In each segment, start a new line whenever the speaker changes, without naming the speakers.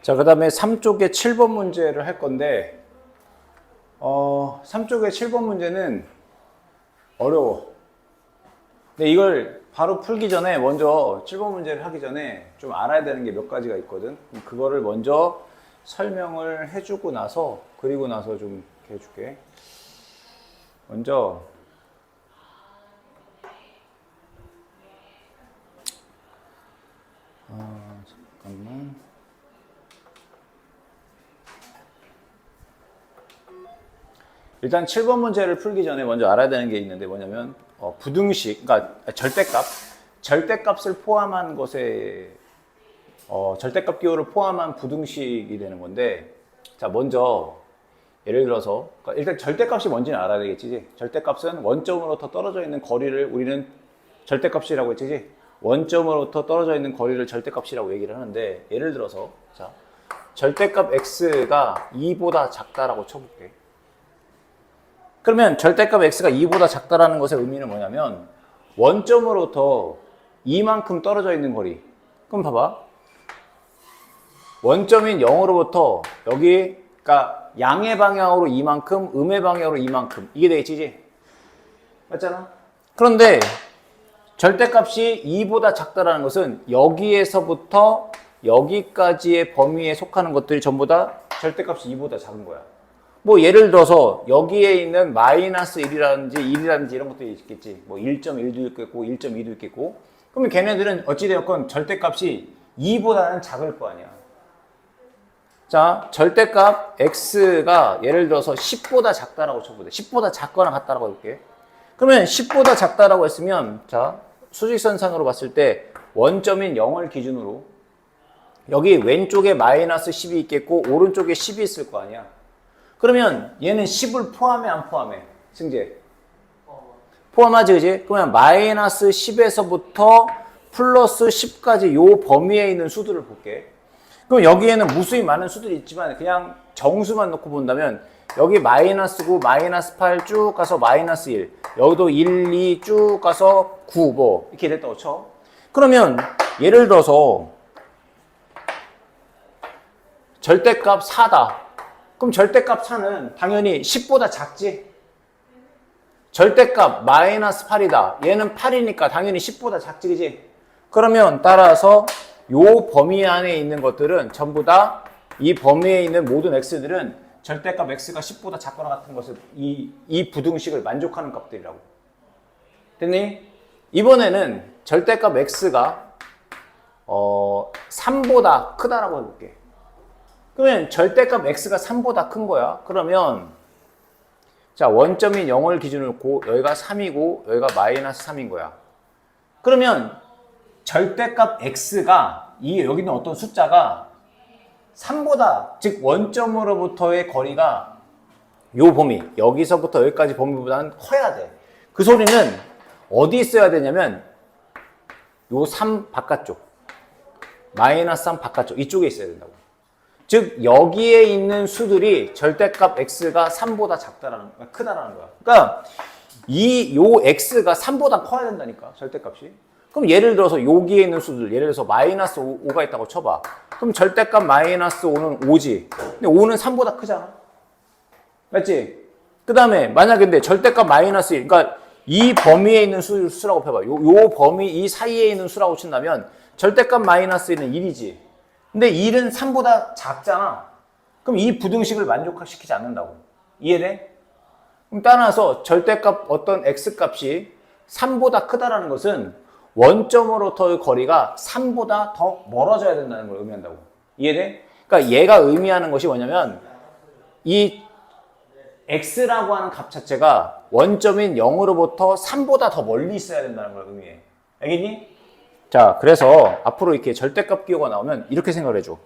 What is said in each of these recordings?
자, 그 다음에 3쪽에 7번 문제를 할 건데 3쪽에 7번 문제는 어려워. 근데 이걸 바로 풀기 전에 먼저 7번 문제를 하기 전에 좀 알아야 되는 게 몇 가지가 있거든. 그거를 먼저 설명을 해주고 나서 그리고 나서 좀 이렇게 해줄게. 먼저 잠깐만. 일단 7번 문제를 풀기 전에 먼저 알아야 되는 게 있는데 뭐냐면 부등식, 그러니까 절대값을 포함한 것에 절대값 기호를 포함한 부등식이 되는 건데, 자 먼저 예를 들어서 그러니까 일단 절대값이 뭔지는 알아야 되겠지. 절대값은 원점으로부터 떨어져 있는 거리를 우리는 절대값이라고 했지. 원점으로부터 떨어져 있는 거리를 절대값이라고 얘기를 하는데, 예를 들어서 자 절대값 x가 2보다 작다라고 쳐볼게. 그러면 절대값 x가 2보다 작다라는 것의 의미는 뭐냐면 원점으로부터 이만큼 떨어져 있는 거리. 그럼 봐봐. 원점인 0으로부터 여기, 그러니까 양의 방향으로 이만큼, 음의 방향으로 이만큼. 이게 되겠지? 맞잖아? 그런데 절대값이 2보다 작다라는 것은 여기에서부터 여기까지의 범위에 속하는 것들이 전부 다 절대값이 2보다 작은 거야. 뭐 예를 들어서 여기에 있는 마이너스 1이라든지 1이라든지 이런 것들이 있겠지. 뭐 1.1도 있겠고 1.2도 있겠고. 그러면 걔네들은 어찌되었건 절대값이 2보다는 작을 거 아니야. 자, 절대값 x가 예를 들어서 10보다 작다라고 쳐보자. 10보다 작거나 같다라고 해볼게. 그러면 10보다 작다라고 했으면, 자, 수직선상으로 봤을 때 원점인 0을 기준으로 여기 왼쪽에 마이너스 10이 있겠고 오른쪽에 10이 있을 거 아니야. 그러면 얘는 10을 포함해 안 포함해? 승재 포함하지, 그지? 그러면 마이너스 10에서부터 플러스 10까지 요 범위에 있는 수들을 볼게. 그럼 여기에는 무수히 많은 수들이 있지만 그냥 정수만 놓고 본다면 여기 마이너스 9, 마이너스 8 쭉 가서 마이너스 1, 여기도 1, 2 쭉 가서 9 뭐 이렇게 됐다고 쳐. 그러면 예를 들어서 절대값 4다. 그럼 절대값 4는 당연히 10보다 작지? 절대값 마이너스 8이다. 얘는 8이니까 당연히 10보다 작지, 그지? 그러면 따라서 요 범위 안에 있는 것들은 전부 다 이 범위에 있는 모든 x들은 절대값 x가 10보다 작거나 같은 것을 이 부등식을 만족하는 값들이라고. 됐니? 이번에는 절대값 x가 3보다 크다라고 해볼게. 그러면 절대값 x가 3보다 큰 거야. 그러면 자 원점인 0을 기준으로 놓고 여기가 3이고 여기가 마이너스 3인 거야. 그러면 절대값 x가 여기 있는 어떤 숫자가 3보다, 즉 원점으로부터의 거리가 요 범위, 여기서부터 여기까지 범위보다는 커야 돼. 그 소리는 어디 있어야 되냐면 요 3 바깥쪽, 마이너스 3 바깥쪽 이쪽에 있어야 된다고. 즉 여기에 있는 수들이 절대값 x가 3보다 작다라는, 크다라는 거야. 그러니까 요 x가 3보다 커야 된다니까, 절대값이. 그럼 예를 들어서 여기에 있는 수들, 예를 들어서 마이너스 5가 있다고 쳐봐. 그럼 절대값 마이너스 5는 5지. 근데 5는 3보다 크잖아. 맞지? 그 다음에 만약에 근데 절대값 마이너스 1, 그러니까 이 범위에 있는 수라고 펴봐. 요 범위, 이 사이에 있는 수라고 친다면 절대값 마이너스 1은 1이지. 근데 1은 3보다 작잖아. 그럼 이 부등식을 만족시키지 않는다고. 이해돼? 그럼 따라서 절대값 어떤 x값이 3보다 크다라는 것은 원점으로부터의 거리가 3보다 더 멀어져야 된다는 걸 의미한다고. 이해돼? 그러니까 얘가 의미하는 것이 뭐냐면 이 x라고 하는 값 자체가 원점인 0으로부터 3보다 더 멀리 있어야 된다는 걸 의미해. 알겠니? 자, 그래서 앞으로 이렇게 절대값 기호가 나오면 이렇게 생각을 해줘.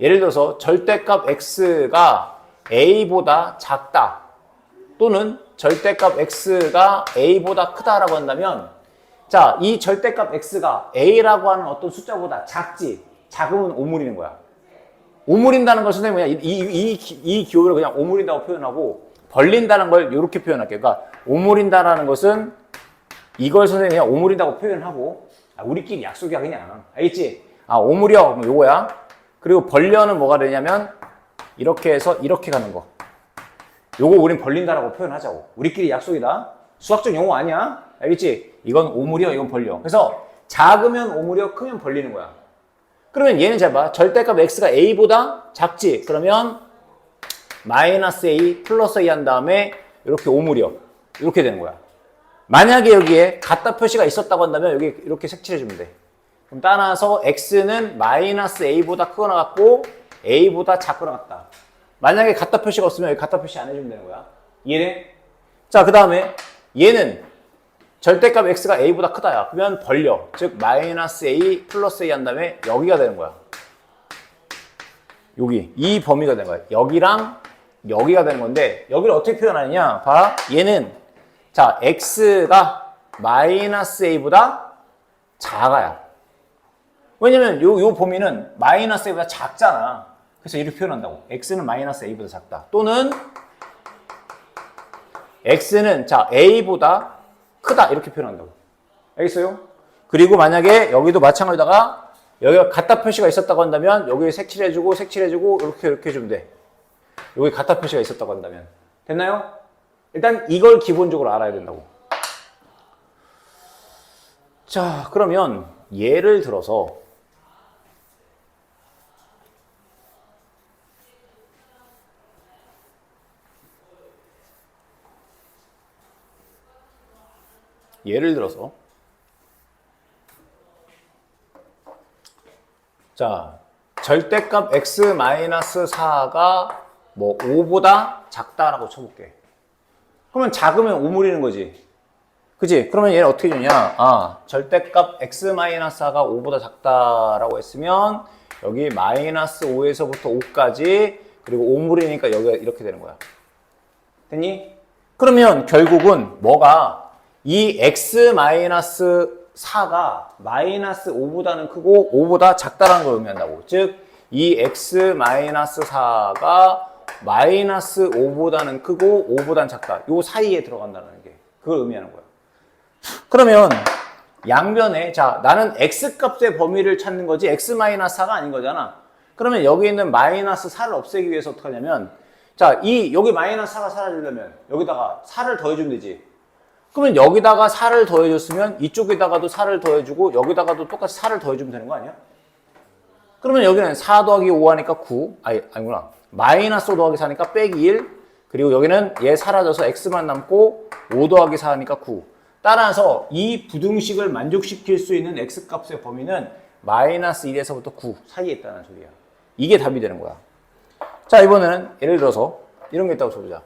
예를 들어서 절대값 x가 a보다 작다 또는 절대값 x가 a보다 크다라고 한다면, 자, 이 절대값 x가 a라고 하는 어떤 숫자보다 작지? 작으면 오므리는 거야. 오므린다는 걸 선생님이 그냥 이 기호를 그냥 오므린다고 표현하고, 벌린다는 걸 이렇게 표현할게요. 그러니까 오므린다라는 것은 이걸 선생님이 그냥 오므린다고 표현하고, 우리끼리 약속이야 그냥. 알겠지? 오므려. 그럼 요거야. 그리고 벌려는 뭐가 되냐면 이렇게 해서 이렇게 가는 거. 요거 우린 벌린다라고 표현하자고. 우리끼리 약속이다. 수학적 용어 아니야. 알겠지? 이건 오므려, 이건 벌려. 그래서 작으면 오므려, 크면 벌리는 거야. 그러면 얘는 잘 봐. 절대값 x가 a보다 작지? 그러면 마이너스 a 플러스 a 한 다음에 이렇게 오므려. 이렇게 되는 거야. 만약에 여기에 같다 표시가 있었다고 한다면 여기 이렇게 색칠해주면 돼. 그럼 따라서 x는 마이너스 a보다 크거나 같고 a보다 작거나 같다. 만약에 같다 표시가 없으면 여기 같다 표시 안 해주면 되는 거야. 이해돼? 자, 그 다음에 얘는 절대값 x가 a보다 크다야. 그러면 벌려. 즉 마이너스 a 플러스 a 한 다음에 여기가 되는 거야. 여기 이 범위가 되는 거야. 여기랑 여기가 되는 건데 여기를 어떻게 표현하느냐. 봐. 얘는 자 x가 마이너스 a보다 작아야. 왜냐면 요 범위는 마이너스 a보다 작잖아. 그래서 이렇게 표현한다고. x는 마이너스 a보다 작다. 또는 x는 자 a보다 크다 이렇게 표현한다고. 알겠어요? 그리고 만약에 여기도 마찬가지다가 여기가 같다 표시가 있었다고 한다면 여기 색칠해주고 이렇게 해주면 돼. 여기 같다 표시가 있었다고 한다면. 됐나요? 일단 이걸 기본적으로 알아야 된다고. 자, 그러면 예를 들어서 자, 절대값 x-4가 뭐 5보다 작다라고 쳐볼게. 그러면 작으면 오므리는 거지. 그치? 그러면 얘는 어떻게 주냐? 아, 절대값 x-4가 5보다 작다라고 했으면 여기 마이너스 5에서부터 5까지 그리고 오므리니까 여기가 이렇게 되는 거야. 됐니? 그러면 결국은 뭐가 이 x-4가 마이너스 5보다는 크고 5보다 작다라는 걸 의미한다고. 즉, 이 x-4가 마이너스 5보다는 크고 5보다는 작다. 요 사이에 들어간다는 게 그걸 의미하는 거야. 그러면 양변에 자 나는 x값의 범위를 찾는 거지 x-4가 아닌 거잖아. 그러면 여기 있는 마이너스 4를 없애기 위해서 어떻게 하냐면 자 여기 마이너스 4가 사라지려면 여기다가 4를 더해주면 되지. 그러면 여기다가 4를 더해줬으면 이쪽에다가도 4를 더해주고 여기다가도 똑같이 4를 더해주면 되는 거 아니야? 그러면 여기는 4 더하기 5 하니까 9 아니구나 마이너스 5 더하기 4니까 빼기 1 그리고 여기는 얘 사라져서 x만 남고 5 더하기 4 하니까 9 따라서 이 부등식을 만족시킬 수 있는 x값의 범위는 마이너스 1에서부터 9 사이에 있다는 소리야. 이게 답이 되는 거야. 자 이번에는 예를 들어서 이런 게 있다고 쳐보자.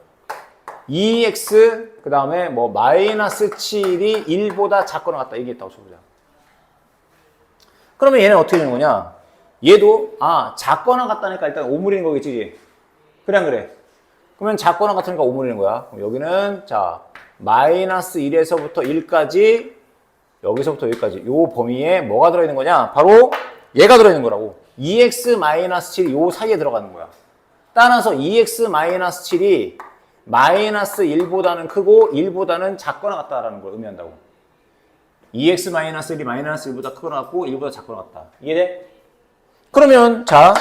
2x 그 다음에 뭐 마이너스 7이 1보다 작거나 같다 이게 있다고 쳐보자. 그러면 얘는 어떻게 되는 거냐? 얘도 작거나 같다니까 일단 오므리는 거겠지. 그래 안 그래? 그러면 작거나 같으니까 오므리는 거야. 그럼 여기는 자 마이너스 1에서부터 1까지 여기서부터 여기까지 요 범위에 뭐가 들어있는 거냐? 바로 얘가 들어있는 거라고. 2x-7이 요 사이에 들어가는 거야. 따라서 2x-7이 마이너스 1보다는 크고 1보다는 작거나 같다라는 걸 의미한다고. 2x-1이 마이너스 1보다 크거나 같고 1보다 작거나 같다. 이해돼? 그러면 자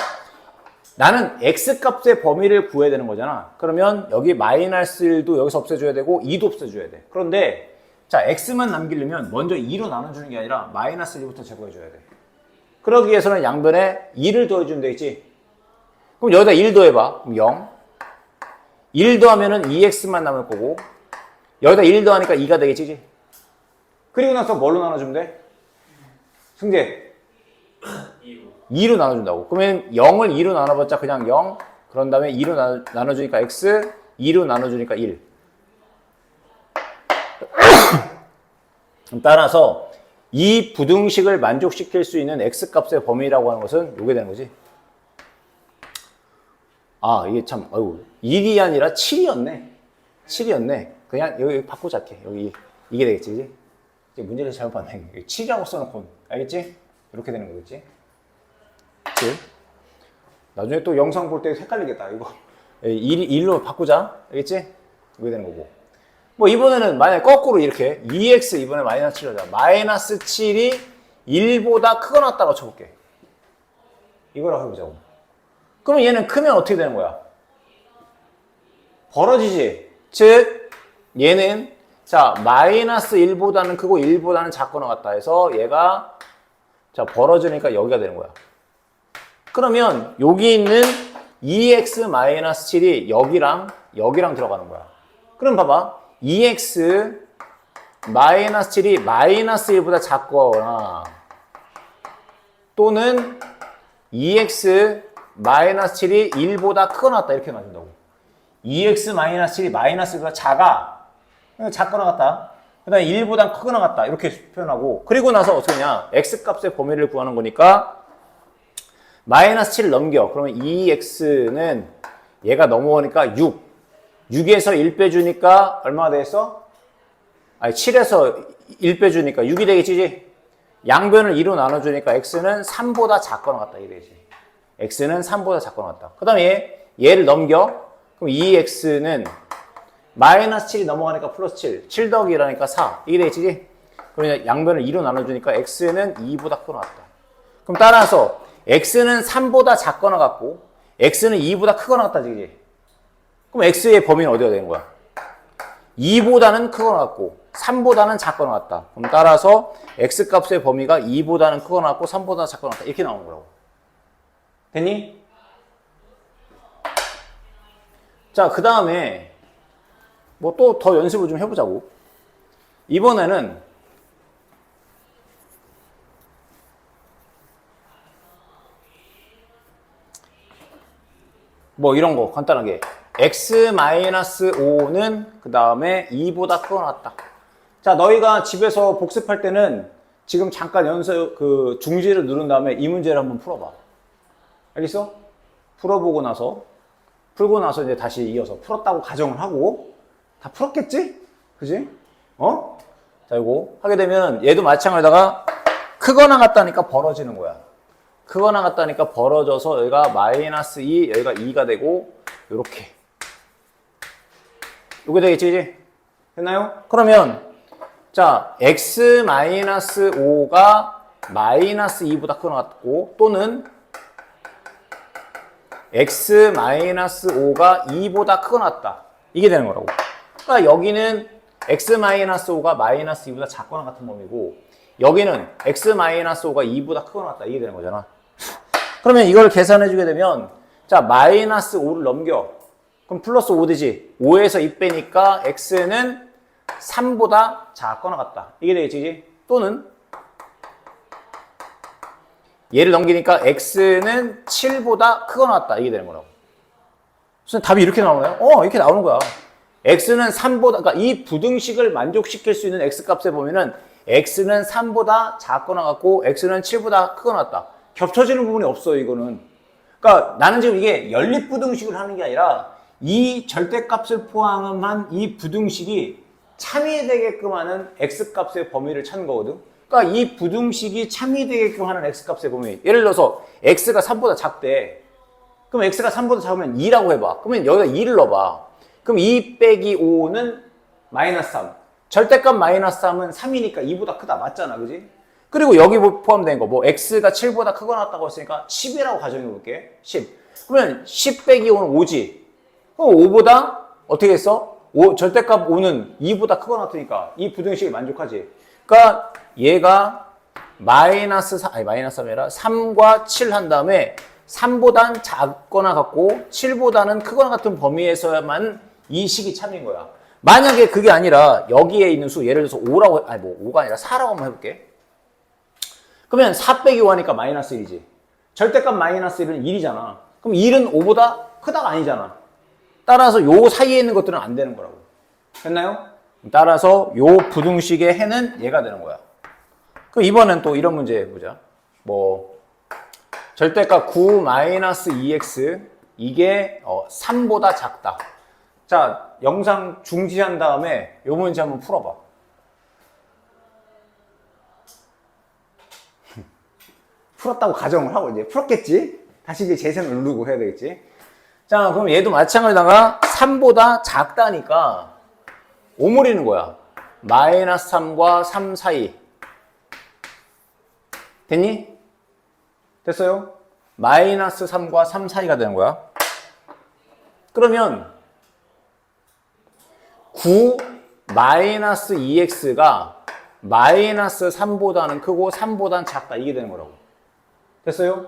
나는 x값의 범위를 구해야 되는 거잖아. 그러면 여기 마이너스 1도 여기서 없애줘야 되고 2도 없애줘야 돼. 그런데 자 x만 남기려면 먼저 2로 나눠주는 게 아니라 마이너스 1부터 제거해줘야 돼. 그러기 위해서는 양변에 2를 더해주면 되겠지. 그럼 여기다 1 더해봐. 그럼 0. 1 더하면은 2x만 남을 거고 여기다 1 더하니까 2가 되겠지. 그리고 나서 뭘로 나눠주면 돼? 승재 2로 나눠준다고. 그러면 0을 2로 나눠봤자 그냥 0 그런 다음에 2로 나눠주니까 x 2로 나눠주니까 1 따라서 이 부등식을 만족시킬 수 있는 x값의 범위라고 하는 것은 이게 되는 거지. 이게 참, 1이 아니라 7이었네. 7이었네. 그냥 여기 바꾸자. 여기, 이게 되겠지, 그지? 이제 문제를 잘못 봤네. 7이라고 써놓고, 알겠지? 이렇게 되는 거겠지? 그치? 나중에 또 영상 볼 때 헷갈리겠다, 이거. 1로 바꾸자. 알겠지? 이게 되는 거고. 뭐, 이번에는 만약에 거꾸로 이렇게, 2x 이번에 마이너스 7이자. 마이너스 7이 1보다 크거나 같다고 쳐볼게. 이거라고 해보자고. 그럼 얘는 크면 어떻게 되는 거야? 벌어지지. 즉 얘는 자 마이너스 1보다는 크고 1보다는 작거나 같다 해서 얘가 자 벌어지니까 여기가 되는 거야. 그러면 여기 있는 2x-7이 여기랑 들어가는 거야. 그럼 봐봐. 2x-7이 마이너스 1보다 작거나 또는 2x-7이 1보다 크거나 같다 이렇게 만든다고. 2x-7이 마이너스 1보다 작거나 같다. 그 다음에 1보다 크거나 같다 이렇게 표현하고 그리고 나서 어떻게 하냐. x값의 범위를 구하는 거니까 마이너스 7을 넘겨. 그러면 2x는 얘가 넘어오니까 6. 6에서 1 빼주니까 얼마가 되겠어? 아니 7에서 1 빼주니까 6이 되겠지. 양변을 2로 나눠주니까 x는 3보다 작거나 같다 이게 되지. x는 3보다 작거나 같다. 그 다음에 얘를 넘겨. 그럼 2x는 마이너스 7이 넘어가니까 플러스 7. 7 더하기 1하니까 4. 이게 되겠지. 그러면 양변을 2로 나눠주니까 x는 2보다 크거나 같다. 그럼 따라서 x는 3보다 작거나 같고 x는 2보다 크거나 같다지. 그지? 그럼 x의 범위는 어디가 되는 거야? 2보다는 크거나 같고 3보다는 작거나 같다. 그럼 따라서 x값의 범위가 2보다는 크거나 같고 3보다는 작거나 같다. 이렇게 나오는 거라고. 됐니? 자, 그 다음에 뭐 또 더 연습을 좀 해보자고. 이번에는 뭐 이런 거 간단하게 x-5는 그 다음에 2보다 크거나 같다. 자, 너희가 집에서 복습할 때는 지금 잠깐 연습 그 중지를 누른 다음에 이 문제를 한번 풀어봐. 알겠어? 풀고 나서 이제 다시 이어서 풀었다고 가정을 하고 다 풀었겠지? 그지? 자, 이거 하게 되면 얘도 마찬가지다가 크거나 같다니까 벌어지는 거야. 크거나 같다니까 벌어져서 여기가 마이너스 2, 여기가 2가 되고 요렇게 요게 되겠지, 이제? 됐나요? 그러면 자, x-5가 마이너스 2보다 크거나 같고 또는 x-5가 2보다 크거나 같다. 이게 되는 거라고. 그러니까 여기는 x-5가 마이너스 2보다 작거나 같은 범위고 여기는 x-5가 2보다 크거나 같다. 이게 되는 거잖아. 그러면 이걸 계산해 주게 되면 자, 마이너스 5를 넘겨. 그럼 플러스 5 되지. 5에서 2 빼니까 x는 3보다 작거나 같다. 이게 되겠지. 또는 얘를 넘기니까 x는 7보다 크거나 같다. 이게 되는 거라고. 무슨 답이 이렇게 나오나요? 이렇게 나오는 거야. x는 3보다, 그러니까 이 부등식을 만족시킬 수 있는 x값의 범위는 x는 3보다 작거나 같고 x는 7보다 크거나 같다. 겹쳐지는 부분이 없어요, 이거는. 그러니까 나는 지금 이게 연립부등식을 하는 게 아니라 이 절대값을 포함한 이 부등식이 참이되게끔 하는 x값의 범위를 찾는 거거든. 그러니까 이 부등식이 참이되게끔 하는 x값의 범위. 예를 들어서 x가 3보다 작대. 그럼 x가 3보다 작으면 2라고 해봐. 그러면 여기다 2를 넣어봐. 그럼 2 빼기 5는 마이너스 3. 절대값 마이너스 3은 3이니까 2보다 크다. 맞잖아. 그지? 그리고 여기 포함된 거, 뭐, x가 7보다 크거나 같다고 했으니까 10이라고 가정해 볼게. 10. 그러면 10 빼기 5는 5지. 그럼 5보다 어떻게 했어? 절대값 5는 2보다 크거나 같으니까 이 부등식이 만족하지. 그러니까 얘가 마이너스 3이 아니라 3과 7 한 다음에 3보단 작거나 같고 7보다는 크거나 같은 범위에서만 이 식이 참인 거야. 만약에 그게 아니라 여기에 있는 수, 예를 들어서 5라고, 5가 아니라 4라고 한번 해볼게. 그러면 4 빼기 5 하니까 마이너스 1이지. 절대값 마이너스 1은 1이잖아. 그럼 1은 5보다 크다가 아니잖아. 따라서 요 사이에 있는 것들은 안 되는 거라고. 됐나요? 따라서 요 부등식의 해는 얘가 되는 거야. 그럼 이번엔 또 이런 문제 해보자. 뭐 절대값 9-2x 이게 3보다 작다. 자, 영상 중지한 다음에 요 문제 한번 풀어봐. 풀었다고 가정을 하고 이제 풀었겠지? 다시 이제 재생을 누르고 해야 되겠지? 자, 그럼 얘도 마찬가지다가 3보다 작다니까 오므리는 거야. 마이너스 3과 3 사이. 됐니? 됐어요? 마이너스 3과 3 사이가 되는 거야. 그러면 9 마이너스 2x가 마이너스 3보다는 크고 3보다는 작다. 이게 되는 거라고. 됐어요?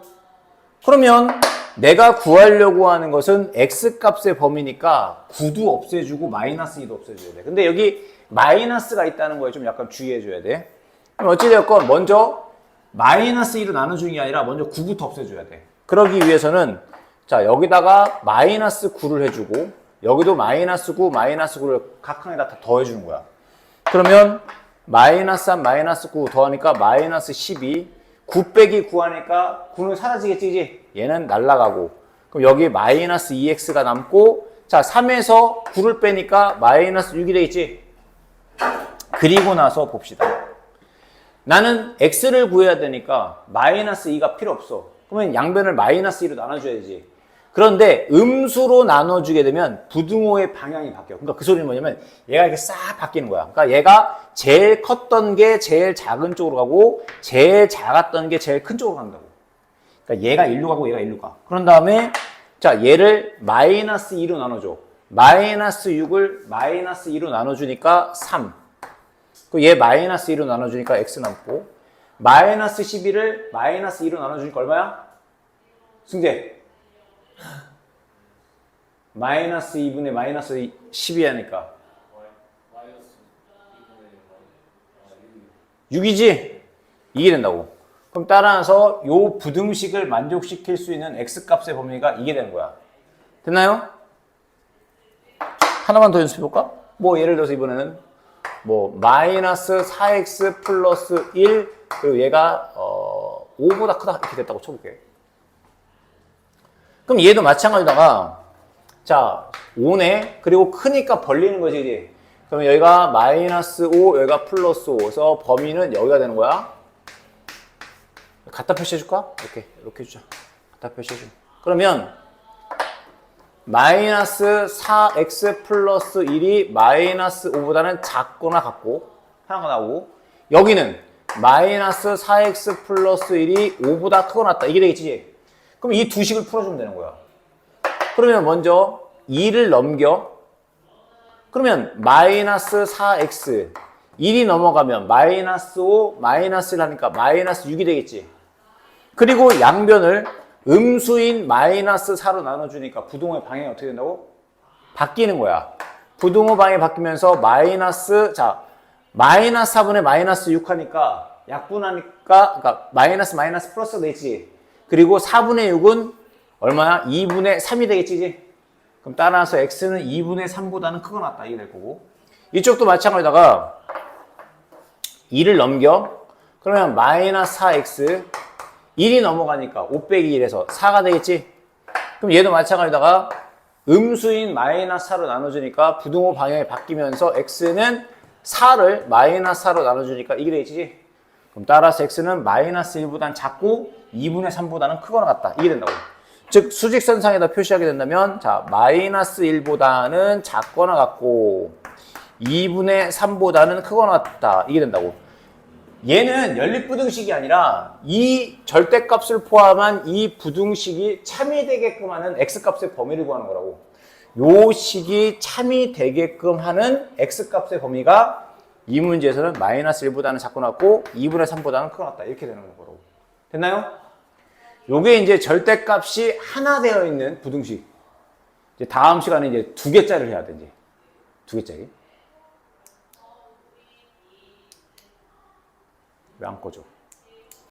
그러면 내가 구하려고 하는 것은 x값의 범위니까 9도 없애주고 마이너스 2도 없애줘야 돼. 근데 여기 마이너스가 있다는 거에 좀 약간 주의해줘야 돼. 그럼 어찌되었건 먼저 마이너스 2로 나눠주는 게 아니라 먼저 9부터 없애줘야 돼. 그러기 위해서는 자 여기다가 마이너스 9를 해주고 여기도 마이너스 9, 마이너스 9를 각항에다 다 더해주는 거야. 그러면 마이너스 3, 마이너스 9 더하니까 마이너스 12 9 빼기 9 하니까 9는 사라지겠지, 그지? 얘는 날라가고. 그럼 여기 마이너스 2x가 남고, 자, 3에서 9를 빼니까 마이너스 6이 되겠지? 그리고 나서 봅시다. 나는 x를 구해야 되니까 마이너스 2가 필요 없어. 그러면 양변을 마이너스 2로 나눠줘야지. 그런데 음수로 나눠주게 되면 부등호의 방향이 바뀌어. 그러니까 그 소리는 뭐냐면 얘가 이렇게 싹 바뀌는 거야. 그러니까 얘가 제일 컸던 게 제일 작은 쪽으로 가고 제일 작았던 게 제일 큰 쪽으로 간다고. 그러니까 얘가 1로 가고 얘가 1로 가. 그런 다음에 자 얘를 마이너스 2로 나눠줘. 마이너스 6을 마이너스 2로 나눠주니까 3. 얘 마이너스 2로 나눠주니까 x 남고 마이너스 11을 마이너스 2로 나눠주니까 얼마야? 승재. 마이너스 2분의 마이너스 12 하니까 6이지? 이게 된다고. 그럼 따라서 요 부등식을 만족시킬 수 있는 x값의 범위가 이게 되는 거야. 됐나요? 하나만 더 연습해볼까? 뭐 예를 들어서 이번에는 뭐 마이너스 4x 플러스 1 그리고 얘가 5보다 크다 이렇게 됐다고 쳐볼게. 그럼 얘도 마찬가지다가 자 5네 그리고 크니까 벌리는 거지 그지? 그러면 여기가 마이너스 5 여기가 플러스 5 그래서 범위는 여기가 되는 거야. 갖다 표시해줄까? 이렇게 해주자. 갖다 표시해줘. 그러면 마이너스 4x 플러스 1이 마이너스 5보다는 작거나 같고 하나가 나오고 여기는 마이너스 4x 플러스 1이 5보다 크거나 같다 이게 되겠지? 그럼 이 두 식을 풀어주면 되는 거야. 그러면 먼저 2를 넘겨. 그러면 마이너스 4x 1이 넘어가면 마이너스 5 마이너스 1 하니까 마이너스 6이 되겠지. 그리고 양변을 음수인 마이너스 4로 나눠주니까 부등호의 방향이 어떻게 된다고? 바뀌는 거야. 부등호 방향이 바뀌면서 마이너스 자 마이너스 4분의 마이너스 6 하니까 약분하니까 그러니까 마이너스 마이너스 플러스가 되겠지. 그리고 4분의 6은 얼마야? 2분의 3이 되겠지. 그럼 따라서 x는 2분의 3보다는 크거나 같다. 이게 될 거고. 이쪽도 마찬가지다가 2를 넘겨. 그러면 마이너스 4x 1이 넘어가니까 5 빼기 1에서 4가 되겠지. 그럼 얘도 마찬가지다가 음수인 마이너스 4로 나눠주니까 부등호 방향이 바뀌면서 x는 4를 마이너스 4로 나눠주니까 이게 되겠지. 그럼 따라서 x는 마이너스 1보다는 작고 2분의 3보다는 크거나 같다. 이게 된다고. 즉 수직선상에다 표시하게 된다면 자 마이너스 1보다는 작거나 같고 2분의 3보다는 크거나 같다. 이게 된다고. 얘는 연립부등식이 아니라 이 절대값을 포함한 이 부등식이 참이되게끔 하는 x값의 범위를 구하는 거라고. 요 식이 참이되게끔 하는 x값의 범위가 이 문제에서는 마이너스 1보다는 작거나 같고 2분의 3보다는 크거나 같다. 이렇게 되는 거라고. 됐나요? 요게 이제 절대값이 하나 되어 있는 부등식. 이제 다음 시간에 이제 2개짜리를 해야 돼, 이제. 2개짜리. 왜 안 꺼져?